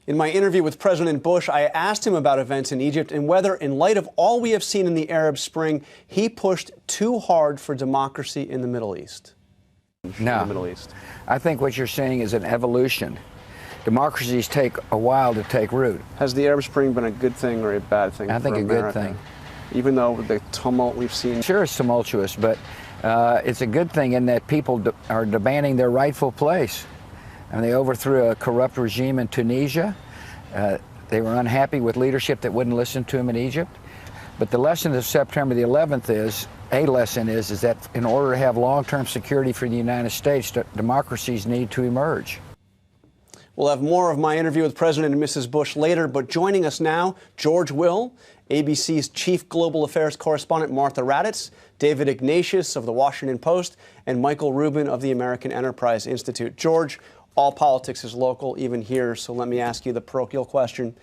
In my interview with President Bush, I asked him about events in Egypt and whether, in light of all we have seen in the Arab Spring, he pushed too hard for democracy in the Middle East. No. I think what you're saying is an evolution. Democracies take a while to take root. Has the Arab Spring been a good thing or a bad thing for America? I think a good thing. Even though the tumult we've seen? Sure, it's tumultuous, but it's a good thing in that people are demanding their rightful place. And they overthrew a corrupt regime in Tunisia. They were unhappy with leadership that wouldn't listen to them in Egypt. But the lesson of September the 11th is that in order to have long-term security for the United States, democracies need to emerge. We'll have more of my interview with President and Mrs. Bush later, but joining us now, George Will, ABC's chief global affairs correspondent Martha Raddatz, David Ignatius of the Washington Post, and Michael Rubin of the American Enterprise Institute. George, all politics is local, even here, so let me ask you the parochial question.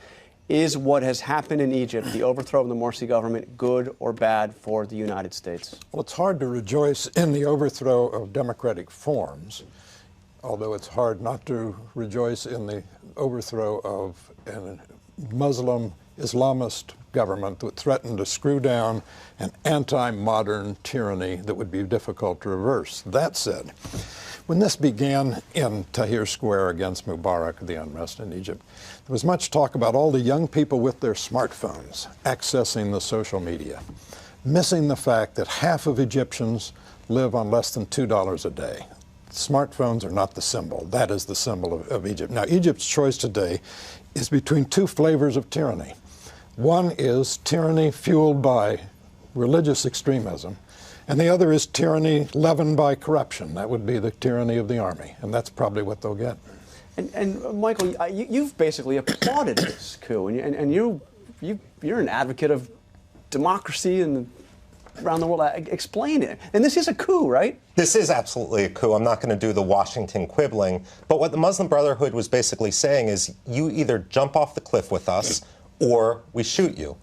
Is what has happened in Egypt, the overthrow of the Morsi government, good or bad for the United States? Well, it's hard to rejoice in the overthrow of democratic forms, although it's hard not to rejoice in the overthrow of a Muslim Islamist government that threatened to screw down an anti-modern tyranny that would be difficult to reverse. That said, when this began in Tahrir Square against Mubarak, the unrest in Egypt, there was much talk about all the young people with their smartphones accessing the social media, missing the fact that half of Egyptians live on less than $2 a day. Smartphones are not the symbol. That is the symbol of Egypt. Now, Egypt's choice today is between two flavors of tyranny. One is tyranny fueled by religious extremism, and the other is tyranny leavened by corruption. That would be the tyranny of the army, and that's probably what they'll get. And Michael, you've basically applauded this coup, and you're an advocate of democracy and around the world. Explain it. And this is a coup, right? This is absolutely a coup. I'm not going to do the Washington quibbling, but what the Muslim Brotherhood was basically saying is you either jump off the cliff with us or we shoot you.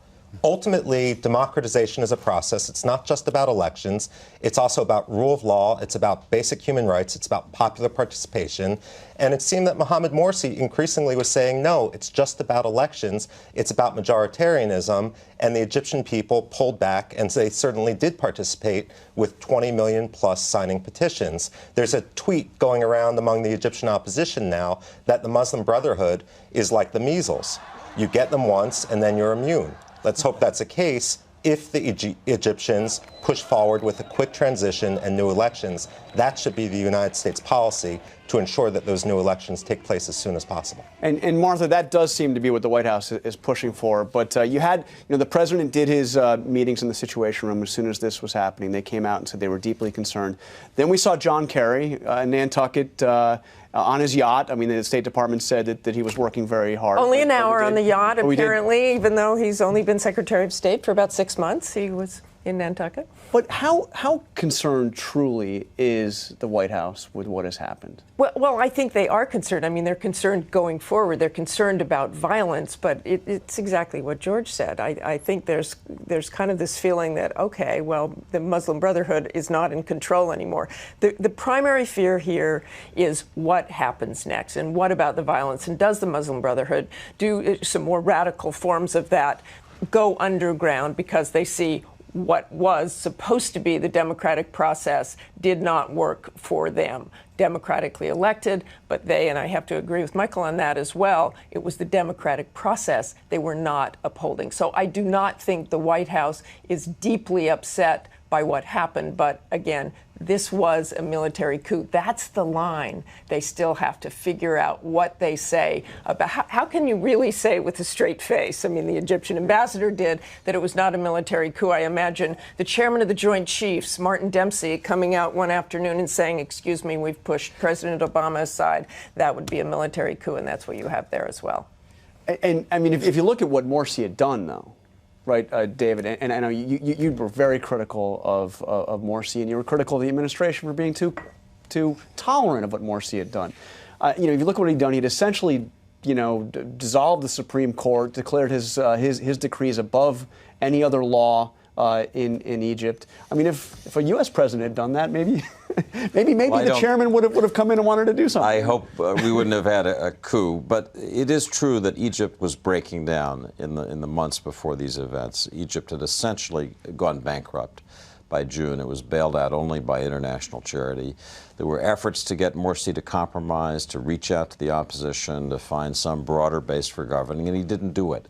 Ultimately, democratization is a process. It's not just about elections. It's also about rule of law. It's about basic human rights. It's about popular participation. And it seemed that Mohamed Morsi increasingly was saying, no, it's just about elections. It's about majoritarianism. And the Egyptian people pulled back, and they certainly did participate with 20 million plus signing petitions. There's a tweet going around among the Egyptian opposition now that the Muslim Brotherhood is like the measles. You get them once, and then you're immune. Let's hope that's the case if the Egyptians push forward with a quick transition and new elections. That should be the United States policy to ensure that those new elections take place as soon as possible. And Martha, that does seem to be what the White House is pushing for. But the president did his meetings in the Situation Room as soon as this was happening. They came out and said they were deeply concerned. Then we saw John Kerry in Nantucket on his yacht. I mean, the State Department said that he was working very hard. Only an hour on the yacht, apparently, even though he's only been Secretary of State for about 6 months. He was in Nantucket. But how concerned truly is the White House with what has happened? Well, I think they are concerned. I mean, they're concerned going forward. They're concerned about violence, but it's exactly what George said. I think there's kind of this feeling that, okay, well, the Muslim Brotherhood is not in control anymore. The primary fear here is what happens next, and what about the violence, and does the Muslim Brotherhood do some more radical forms of that, go underground because they see what was supposed to be the democratic process did not work for them. Democratically elected, but they, and I have to agree with Michael on that as well, it was the democratic process they were not upholding. So I do not think the White House is deeply upset by what happened, but again, this was a military coup. That's the line they still have to figure out what they say about. How can you really say with a straight face? I mean, the Egyptian ambassador did that it was not a military coup. I imagine the chairman of the Joint Chiefs, Martin Dempsey, coming out one afternoon and saying, excuse me, we've pushed President Obama aside. That would be a military coup, and that's what you have there as well. And I mean, if you look at what Morsi had done, though, right, David, and I know you were very critical of Morsi, and you were critical of the administration for being too tolerant of what Morsi had done. If you look at what he'd done, he'd essentially, dissolved the Supreme Court, declared his decrees above any other law in Egypt. I mean, if a U.S. president had done that, maybe the chairman would have come in and wanted to do something. I hope we wouldn't have had a coup. But it is true that Egypt was breaking down in the months before these events. Egypt had essentially gone bankrupt. By June, it was bailed out only by international charity. There were efforts to get Morsi to compromise, to reach out to the opposition, to find some broader base for governing, and he didn't do it.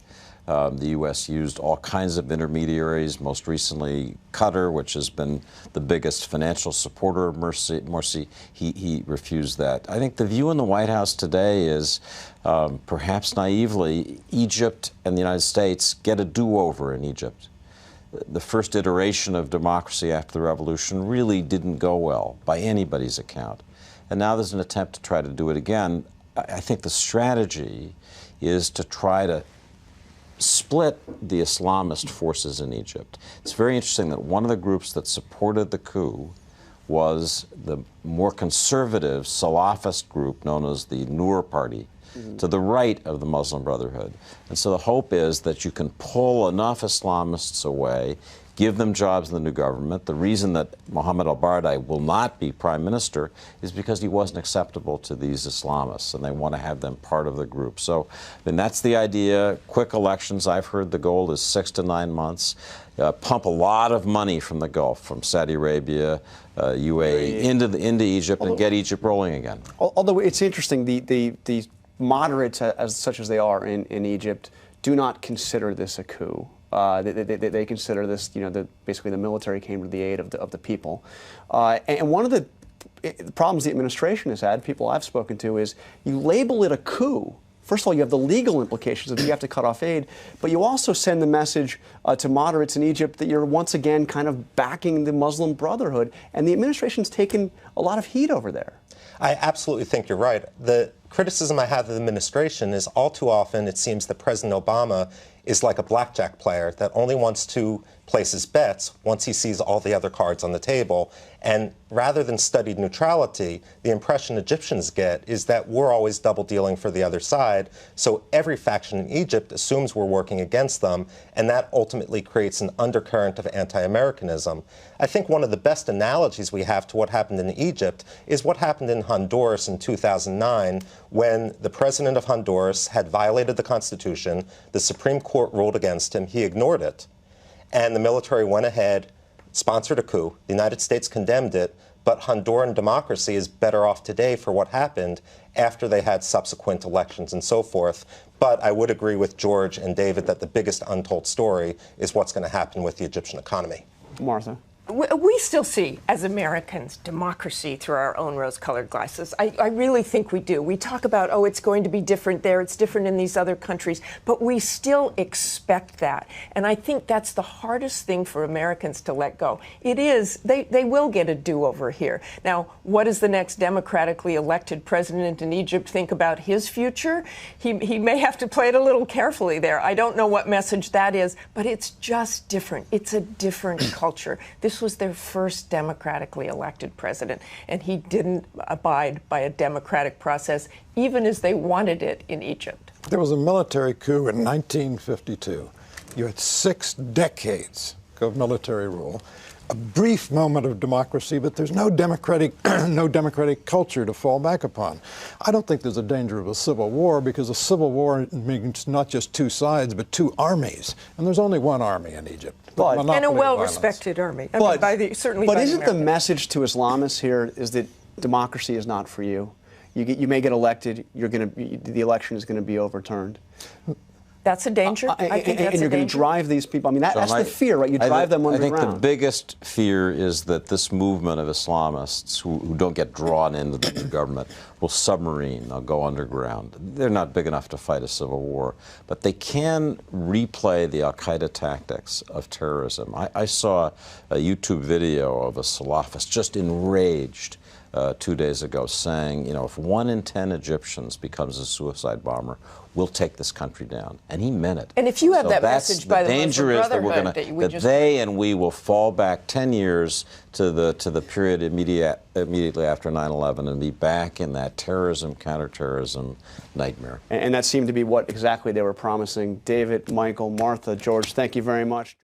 The U.S. used all kinds of intermediaries, most recently Qatar, which has been the biggest financial supporter of Morsi. He refused that. I think the view in the White House today is, perhaps naively, Egypt and the United States get a do-over in Egypt. The first iteration of democracy after the revolution really didn't go well by anybody's account. And now there's an attempt to try to do it again. I think the strategy is to try to split the Islamist forces in Egypt. It's very interesting that one of the groups that supported the coup was the more conservative Salafist group known as the Noor Party, to the right of the Muslim Brotherhood. And so the hope is that you can pull enough Islamists away, give them jobs in the new government. The reason that Mohammed al-Baradei will not be prime minister is because he wasn't acceptable to these Islamists, and they want to have them part of the group. So then that's the idea. Quick elections, I've heard the goal is 6 to 9 months. Pump a lot of money from the Gulf, from Saudi Arabia, UAE, into Egypt, and get Egypt rolling again. Although it's interesting, the moderates, such as they are in Egypt, do not consider this a coup. They consider this, basically the military came to the aid of the people. And one of the problems the administration has had, people I've spoken to, is you label it a coup. First of all, you have the legal implications that you have to cut off aid, but you also send the message to moderates in Egypt that you're once again kind of backing the Muslim Brotherhood, and the administration's taken a lot of heat over there. I absolutely think you're right. The criticism I have of the administration is all too often it seems that President Obama is like a blackjack player that only wants to place his bets once he sees all the other cards on the table. And rather than studied neutrality, the impression Egyptians get is that we're always double dealing for the other side. So every faction in Egypt assumes we're working against them, and that ultimately creates an undercurrent of anti-Americanism. I think one of the best analogies we have to what happened in Egypt is what happened in Honduras in 2009 when the president of Honduras had violated the Constitution. The Supreme Court ruled against him. He ignored it. And the military went ahead, sponsored a coup. The United States condemned it, but Honduran democracy is better off today for what happened after they had subsequent elections and so forth. But I would agree with George and David that the biggest untold story is what's going to happen with the Egyptian economy. Martha? We still see, as Americans, democracy through our own rose-colored glasses. I really think we do. We talk about, oh, it's going to be different there, it's different in these other countries, but we still expect that. And I think that's the hardest thing for Americans to let go. It is, they will get a do-over here. Now, what does the next democratically elected president in Egypt think about his future? He may have to play it a little carefully there. I don't know what message that is, but it's just different. It's a different culture. This was their first democratically elected president, and he didn't abide by a democratic process, even as they wanted it in Egypt. There was a military coup in 1952. You had 6 decades of military rule, a brief moment of democracy, but there's no democratic culture to fall back upon. I don't think there's a danger of a civil war, because a civil war means not just 2 sides, but 2 armies. And there's only 1 army in Egypt. And a well-respected army. Certainly but isn't the message to Islamists here is that democracy is not for you? You may get elected, the election is going to be overturned. That's a danger. I think that's and you're going to drive these people. I mean, that's the fear, right? You drive them underground. I think the biggest fear is that this movement of Islamists who don't get drawn into the government will submarine. They'll go underground. They're not big enough to fight a civil war, but they can replay the al-Qaeda tactics of terrorism. I saw a YouTube video of a Salafist just enraged 2 days ago saying, if 1 in 10 Egyptians becomes a suicide bomber, we'll take this country down. And he meant it. And if you have that message by the Muslim Brotherhood that they and we will fall back 10 years to the period immediately after 9/11 and be back in that terrorism, counterterrorism nightmare. And that seemed to be what exactly they were promising. David, Michael, Martha, George, thank you very much.